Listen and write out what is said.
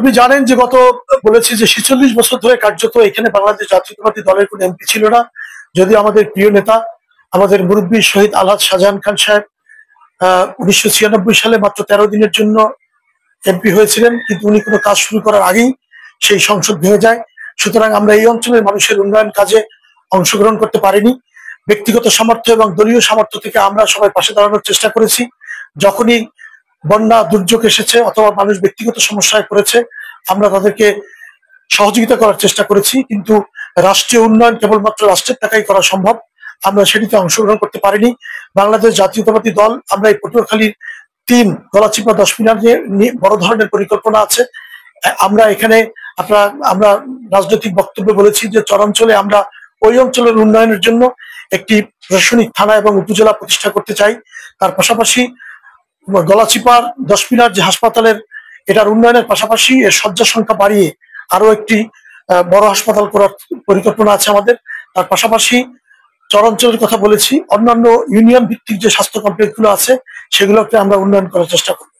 আপনি জানেন যে বলেছি যে ৪৬ বছর ধরে কার্যত এখানে বাংলাদেশ জাতীয়তাবাদী দলের কোন এমপি ছিল না। যদি আমাদের প্রিয় নেতা আমাদের মুরব্বী শহীদ আলহাজ শাহজাহান খান সাহেব ১৯৯৬ সালে মাত্র ১৩ দিনের জন্য এমপি হয়েছিলেন, কিন্তু উনি কোনো কাজ শুরু করার আগেই সেই সংসদ ভেঙে যায়। সুতরাং আমরা এই অঞ্চলের মানুষের উন্নয়ন কাজে অংশগ্রহণ করতে পারিনি। ব্যক্তিগত সামর্থ্য এবং দলীয় সামর্থ্য থেকে আমরা সবাই পাশে দাঁড়ানোর চেষ্টা করেছি। যখনই বন্যা দুর্যোগ এসেছে অথবা মানুষ ব্যক্তিগত সমস্যায় পড়েছে, আমরা তাদেরকে সহযোগিতা করার চেষ্টা করেছি, কিন্তু রাষ্ট্রীয় উন্নয়ন কেবলমাত্র রাষ্ট্রের টাকাই করা সম্ভব, আমরা সেটিতে অংশগ্রহণ করতে পারিনি। বাংলাদেশ জাতীয়তাবাদী দল আমরা এই পটুয়াখালীর ৩ গলাচিপা ১০ মিনার নিয়ে বড় ধরনের পরিকল্পনা আছে। আমরা এখানে আমরা রাজনৈতিক বক্তব্যে বলেছি যে চরাঞ্চলে আমরা ওই অঞ্চলের উন্নয়নের জন্য একটি প্রশাসনিক থানা এবং উপজেলা প্রতিষ্ঠা করতে চাই। তার পাশাপাশি গলাচিপার ১০ মিনার যে হাসপাতালের এটার উন্নয়নের পাশাপাশি এর শয্যা সংখ্যা বাড়িয়ে আরো একটি বড় হাসপাতাল করার পরিকল্পনা আছে আমাদের। তার পাশাপাশি চরাঞ্চলের কথা বলেছি, অন্যান্য ইউনিয়ন ভিত্তিক যে স্বাস্থ্য কমপ্লেক্স গুলো আছে সেগুলোকে আমরা উন্নয়ন করার চেষ্টা করব।